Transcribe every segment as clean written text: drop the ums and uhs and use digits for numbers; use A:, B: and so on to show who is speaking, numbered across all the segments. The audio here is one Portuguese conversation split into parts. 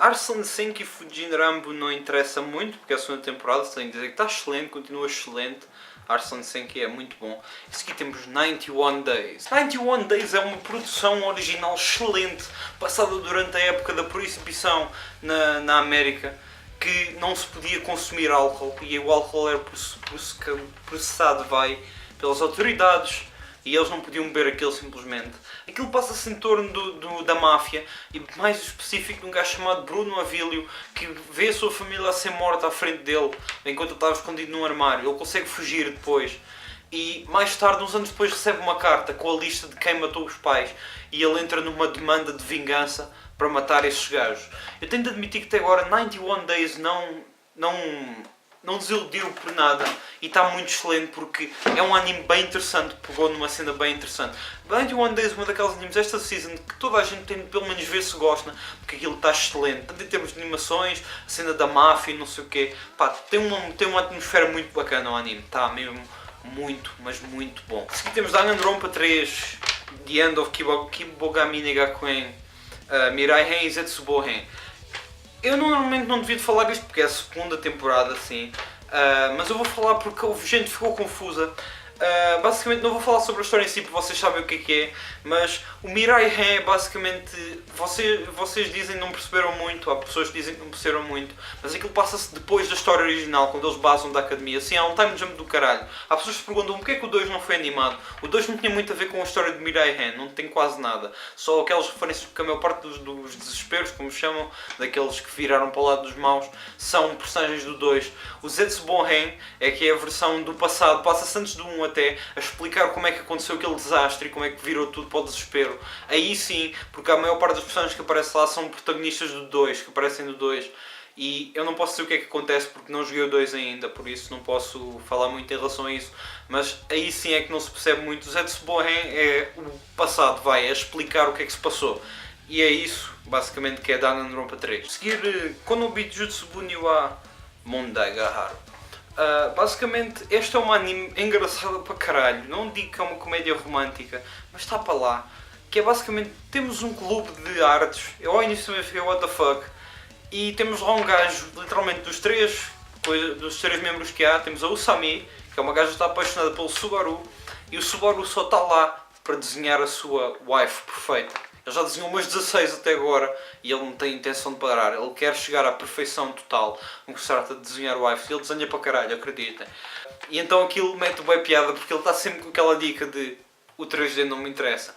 A: Arslan Senki Fujinrambo não interessa muito, porque é a segunda temporada, tenho que dizer que está excelente, continua excelente. Arslan Senki é muito bom. E aqui temos 91 Days. 91 Days é uma produção original excelente, passada durante a época da proibição na América, que não se podia consumir álcool, e o álcool era processado pelas autoridades, e eles não podiam beber aquilo simplesmente. Aquilo passa-se em torno da máfia, e mais específico de um gajo chamado Bruno Avilio, que vê a sua família a ser morta à frente dele, enquanto ele estava escondido num armário. Ele consegue fugir depois, e mais tarde, uns anos depois, recebe uma carta com a lista de quem matou os pais, e ele entra numa demanda de vingança para matar esses gajos. Eu tenho de admitir que até agora 91 Days não desiludiu por nada, e está muito excelente porque é um anime bem interessante, pegou numa cena bem interessante. 91 Days é uma daqueles animes desta season que toda a gente tem de pelo menos ver se gosta, porque aquilo está excelente. Tanto em termos de animações, a cena da máfia e não sei o quê, pá, tem uma atmosfera muito bacana o anime, está mesmo muito, mas muito bom. A seguir temos Danganronpa 3, The End of Kibogami Negakuen, Mirai Hen e Zetsubo Hen. Eu normalmente não devia falar isto porque é a segunda temporada, sim, mas eu vou falar porque houve gente que ficou confusa. Basicamente não vou falar sobre a história em si porque vocês sabem o que é, mas o Mirai Hen é basicamente, vocês dizem que não perceberam muito, há pessoas que dizem que não perceberam muito, mas aquilo passa-se depois da história original, quando eles basam da academia. Assim, há um time jump do caralho. Há pessoas que se perguntam porque é que o 2 não foi animado. O 2 não tinha muito a ver com a história de Mirai Hen, não tem quase nada. Só aquelas referências, porque a maior parte dos desesperos, como chamam, daqueles que viraram para o lado dos maus, são personagens do 2. O Zetsubo Hen é que é a versão do passado, passa-se antes do 1 até, a explicar como é que aconteceu aquele desastre e como é que virou tudo para o desespero. Aí sim, porque a maior parte das personagens que aparecem lá são protagonistas do 2, que aparecem no 2. E eu não posso dizer o que é que acontece porque não joguei o 2 ainda, por isso não posso falar muito em relação a isso. Mas aí sim é que não se percebe muito. O Zetsubo Hen é o passado, é explicar o que é que se passou. E é isso, basicamente, que é Danganronpa 3. A seguir, Konobi Jutsubu ni wa Mondai ga Haru. Basicamente, este é um anime engraçado para caralho. Não digo que é uma comédia romântica, mas está para lá. Que é basicamente, temos um clube de artes. Eu ao início também fiquei what the fuck. E temos lá um gajo, literalmente dos três membros que há, temos a Usami, que é uma gaja que está apaixonada pelo Subaru. E o Subaru só está lá para desenhar a sua wife perfeita. Ele já desenhou umas 16 até agora e ele não tem intenção de parar. Ele quer chegar à perfeição total no que se trata de desenhar o wife. Ele desenha para caralho, acreditem. E então aquilo mete bem piada porque ele está sempre com aquela dica de o 3D não me interessa.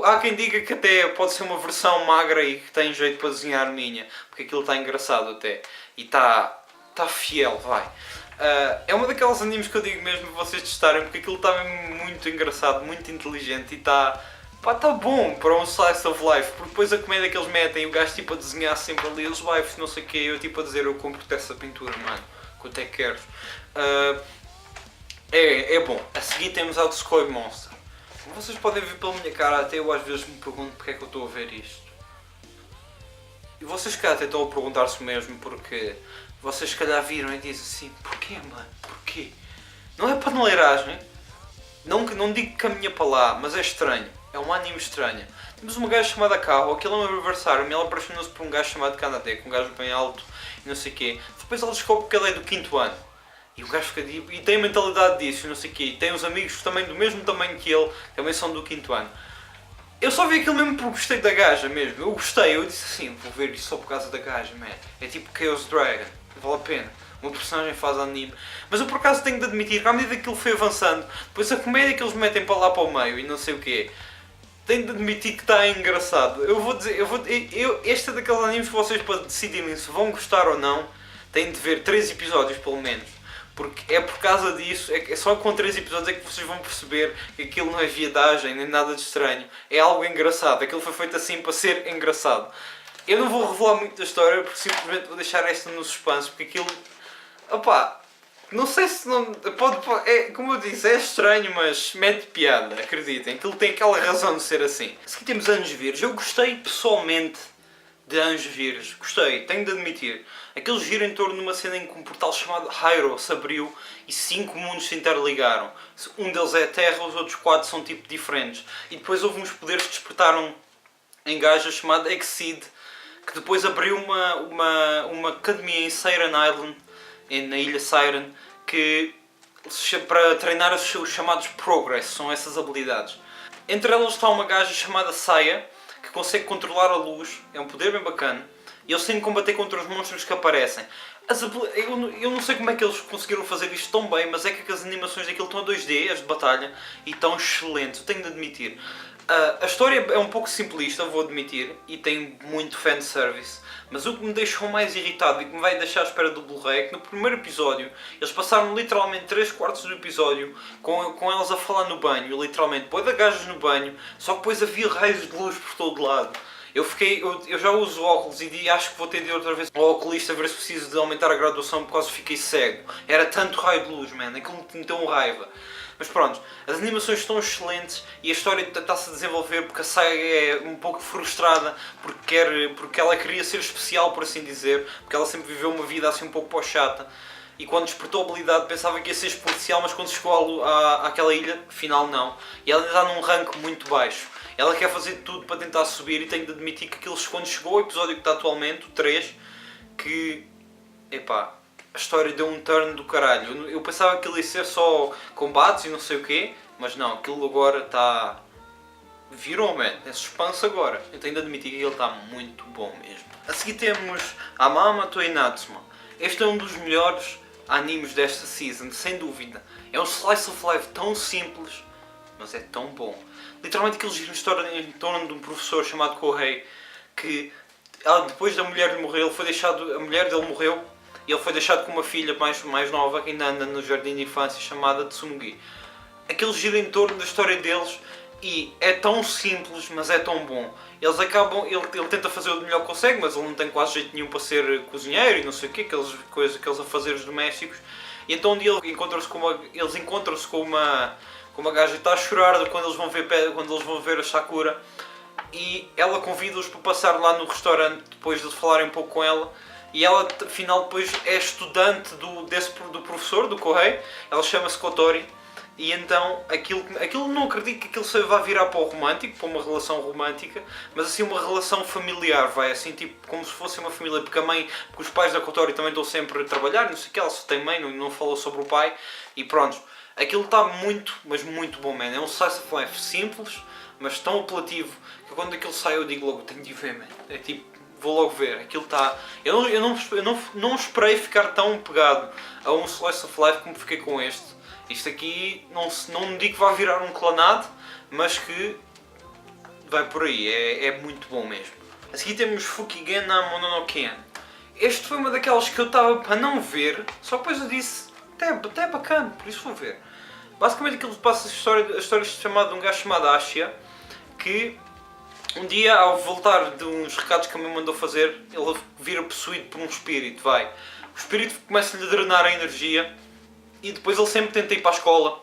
A: Há quem diga que até pode ser uma versão magra e que tem jeito para desenhar minha, porque aquilo está engraçado até. E está fiel, vai. É uma daquelas animes que eu digo mesmo para vocês testarem, porque aquilo está mesmo muito engraçado, muito inteligente e está bom para um slice of life, porque depois a comédia que eles metem, o gajo tipo a desenhar sempre ali os wives, não sei o que, eu tipo a dizer eu compro-te essa pintura, mano, quanto é que queres? É bom. A seguir temos Outscoy Monster. Como vocês podem ver pela minha cara, até eu às vezes me pergunto porque é que eu estou a ver isto. E vocês cá até estão a perguntar-se mesmo porque vocês se calhar viram e dizem assim, porquê mano, porquê? Não é paneleiragem, não digo que caminha para lá, mas é estranho. É um anime estranho. Temos uma gaja chamada Kao, aquilo é um aniversário, e ela apaixonou-se por um gajo chamado Kanade, um gajo bem alto e não sei o quê. Depois ela descobre que ele é do 5º ano. E o gajo fica e tem a mentalidade disso e não sei o quê. E tem uns amigos também do mesmo tamanho que ele, também são do 5º ano. Eu só vi aquilo mesmo porque gostei da gaja mesmo. Eu gostei, eu disse assim, vou ver isto só por causa da gaja, man. É tipo Chaos Dragon, vale a pena. Uma personagem faz anime. Mas eu por acaso tenho de admitir que à medida que ele foi avançando, depois a comédia que eles metem para lá para o meio e não sei o quê, tenho de admitir que está engraçado. Este é daqueles animes que vocês para decidirem se vão gostar ou não, têm de ver 3 episódios pelo menos. Porque é por causa disso, é só com 3 episódios é que vocês vão perceber que aquilo não é viadagem, nem nada de estranho. É algo engraçado, aquilo foi feito assim para ser engraçado. Eu não vou revelar muito da história, porque simplesmente vou deixar esta no suspense, porque aquilo... Opá, não sei se não... como eu disse, é estranho, mas mete piada, acreditem. Aquilo tem aquela razão de ser assim. Aqui temos Anjos Virgens. Eu gostei pessoalmente de Anjos Virgens. Gostei, tenho de admitir. Aquilo gira em torno de uma cena em que um portal chamado Hyro se abriu e 5 mundos se interligaram. Um deles é a Terra, os outros 4 são tipo diferentes. E depois houve uns poderes que despertaram em gaja chamada Exceed, que depois abriu uma academia em Siren Island, na ilha Siren, que para treinar os seus chamados Progress, são essas habilidades. Entre elas está uma gaja chamada Saya, que consegue controlar a luz, é um poder bem bacana, e eles têm de combater contra os monstros que aparecem. Eu não sei como é que eles conseguiram fazer isto tão bem, mas é que as animações daquilo estão a 2D, as de batalha, e estão excelentes, eu tenho de admitir. A história é um pouco simplista, vou admitir, e tem muito fanservice, mas o que me deixou mais irritado e que me vai deixar à espera do Blu-ray é que no primeiro episódio eles passaram literalmente 3/4 do episódio com elas a falar no banho, literalmente, põe de gajas no banho, só que depois havia raios de luz por todo lado. Eu já uso óculos e acho que vou ter de ir outra vez ao oculista ver se preciso de aumentar a graduação porque quase fiquei cego. Era tanto raio de luz, man, aquilo me meteu raiva. Mas pronto, as animações estão excelentes e a história está-se a desenvolver porque a Saga é um pouco frustrada porque ela queria ser especial, por assim dizer, porque ela sempre viveu uma vida assim um pouco pós-chata. E quando despertou a habilidade pensava que ia ser especial, mas quando chegou àquela ilha, afinal não. E ela está num rank muito baixo. Ela quer fazer tudo para tentar subir e tenho de admitir que quando chegou ao episódio que está atualmente, o 3, que, epá, a história deu um turn do caralho. Eu pensava que ele ia ser só combates e não sei o quê, mas não, aquilo agora está... Virou, man, é suspense agora. Eu tenho de admitir que ele está muito bom mesmo. A seguir temos Hamamatsu Inatsuma. Este é um dos melhores animes desta season, sem dúvida. É um slice of life tão simples, mas é tão bom. Literalmente aquilo gira em torno de um professor chamado Kohei, que depois da mulher lhe morrer, a mulher dele morreu e ele foi deixado com uma filha mais nova que ainda anda no jardim de infância chamada Tsumugi. Aquilo gira em torno da história deles e é tão simples, mas é tão bom. Ele tenta fazer o melhor que consegue, mas ele não tem quase jeito nenhum para ser cozinheiro e não sei o quê, aqueles afazeres domésticos. E então um dia eles encontram-se com uma gaja que está a chorar quando eles vão ver a Sakura, e ela convida-os para passar lá no restaurante depois de falarem um pouco com ela, e ela afinal depois é estudante do professor, do Kohei. Ela chama-se Kotori, e então aquilo não acredito que aquilo se vá virar para o romântico, para uma relação romântica, mas assim uma relação familiar, vai assim tipo como se fosse uma família, porque os pais da Kotori também estão sempre a trabalhar, não sei o que, ela só tem mãe, não falou sobre o pai, e pronto. Aquilo está muito, mas muito bom, man. É um slice of life simples, mas tão apelativo, que quando aquilo sai eu digo logo, tenho de ver, man. É tipo, vou logo ver. Aquilo está... Eu não esperei ficar tão pegado a um slice of life como fiquei com este. Isto aqui, não digo que vai virar um clanado, mas que vai por aí. É muito bom mesmo. A seguir temos Fukigen na Mononoken. Este foi uma daquelas que eu estava para não ver, só depois eu disse... Até é bacana, por isso vou ver. Basicamente aquilo passa a história chamada de um gajo chamado Ashia, que um dia ao voltar de uns recados que a mãe mandou fazer, ele vira possuído por um espírito, O espírito começa-lhe a drenar a energia e depois ele sempre tenta ir para a escola,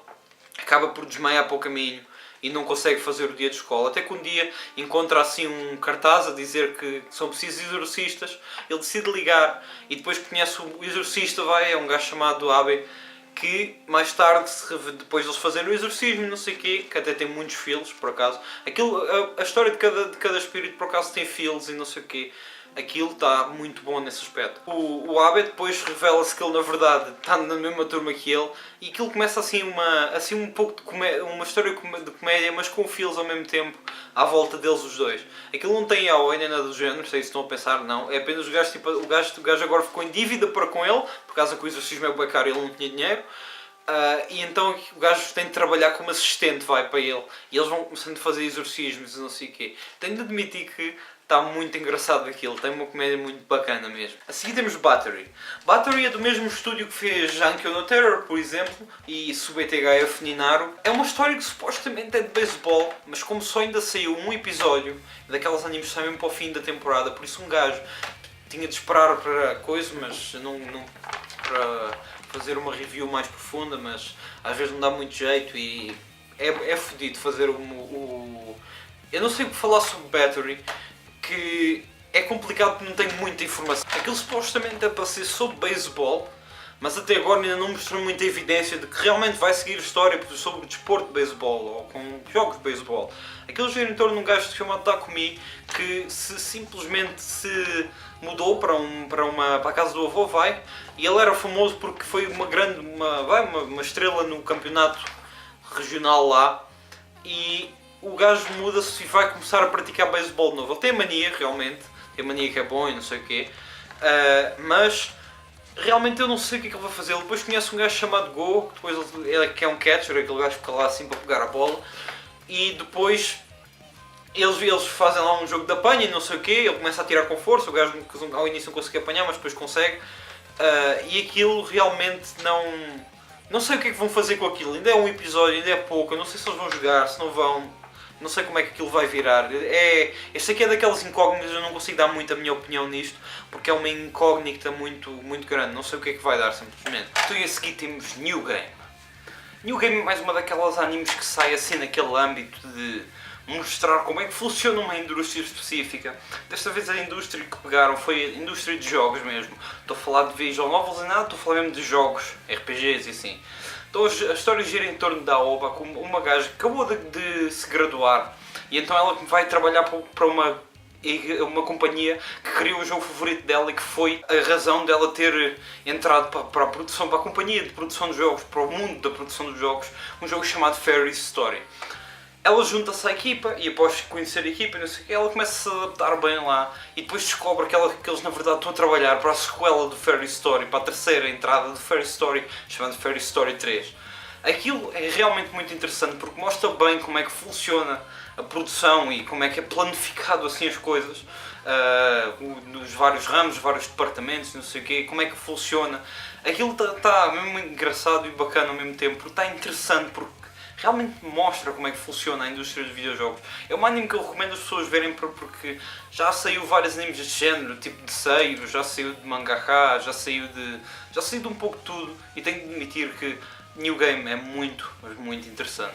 A: acaba por desmaiar para o caminho e não consegue fazer o dia de escola. Até que um dia encontra assim um cartaz a dizer que são precisos exorcistas, ele decide ligar e depois conhece o exorcista, é um gajo chamado Abe, que mais tarde, depois de eles fazerem o exorcismo não sei o quê, que até tem muitos filos, por acaso, a história de cada espírito por acaso tem filos e não sei o quê. Aquilo está muito bom nesse aspecto. O Abe depois revela-se que ele na verdade está na mesma turma que ele, e aquilo começa assim um pouco de comédia, uma história de comédia, mas com filos ao mesmo tempo à volta deles os dois. Aquilo não tem yaoi nem nada do género, não sei se estão a pensar, não. É apenas o gajo agora ficou em dívida para com ele, por causa que o exorcismo é bem caro e ele não tinha dinheiro. E então o gajo tem de trabalhar como assistente, para ele. E eles vão começando a fazer exorcismos e não sei o quê. Tenho de admitir que está muito engraçado aquilo, tem uma comédia muito bacana mesmo. A seguir temos Battery. Battery é do mesmo estúdio que fez Jankyo no Terror, por exemplo, e Subetgf Ninaru. É uma história que supostamente é de beisebol, mas como só ainda saiu um episódio, daquelas animes que saem mesmo para o fim da temporada, por isso um gajo tinha de esperar para coisa, mas não para fazer uma review mais profunda, mas às vezes não dá muito jeito e é fodido fazer Eu não sei o que falar sobre Battery, que é complicado porque não tenho muita informação. Aquilo supostamente é para ser sobre beisebol, mas até agora ainda não mostrou muita evidência de que realmente vai seguir a história sobre o desporto de beisebol ou com jogos de beisebol. Aquilo gira em torno de um gajo chamado Takumi que simplesmente se mudou para a casa do avô, e ele era famoso porque foi uma estrela no campeonato regional lá, e o gajo muda-se e vai começar a praticar beisebol de novo. Ele tem mania, realmente, tem mania que é bom e não sei o quê, mas realmente eu não sei o que é que ele vai fazer. Ele depois conhece um gajo chamado Go, que depois ele que é um catcher, aquele gajo que fica lá assim para pegar a bola, e depois eles fazem lá um jogo de apanha e não sei o quê, ele começa a tirar com força, o gajo ao início não consegue apanhar, mas depois consegue, e aquilo realmente não sei o que é que vão fazer com aquilo. Ainda é um episódio, ainda é pouco, eu não sei se eles vão jogar, se não vão, não sei como é que aquilo vai virar. Este aqui é daquelas incógnitas, eu não consigo dar muito a minha opinião nisto, porque é uma incógnita muito, muito grande, não sei o que é que vai dar simplesmente. Então e a seguir temos New Game. New Game é mais uma daquelas animes que sai assim naquele âmbito de mostrar como é que funciona uma indústria específica. Desta vez a indústria que pegaram foi a indústria de jogos mesmo. Estou a falar de visual novels e nada, estou a falar mesmo de jogos, RPGs e assim. Então a história gira em torno da Aoba, com uma gaja que acabou de se graduar, e então ela vai trabalhar para uma companhia que criou o jogo favorito dela e que foi a razão dela ter entrado para a produção, para a companhia de produção de jogos, para o mundo da produção de jogos, um jogo chamado Fairy Story. Ela junta-se à equipa e após conhecer a equipa, não sei o que, ela começa a se adaptar bem lá e depois descobre que eles na verdade estão a trabalhar para a sequela do Fairy Story, para a terceira entrada do Fairy Story, chamada Fairy Story 3. Aquilo é realmente muito interessante porque mostra bem como é que funciona a produção e como é que é planificado assim as coisas, nos vários ramos, vários departamentos, não sei o quê, como é que funciona. Aquilo está mesmo engraçado e bacana ao mesmo tempo, porque está interessante, porque realmente mostra como é que funciona a indústria dos videojogos. É um anime que eu recomendo as pessoas verem porque já saiu vários animes deste género, tipo de Seiro, já saiu de mangaka, já saiu de um pouco de tudo, e tenho de admitir que New Game é muito, mas muito interessante.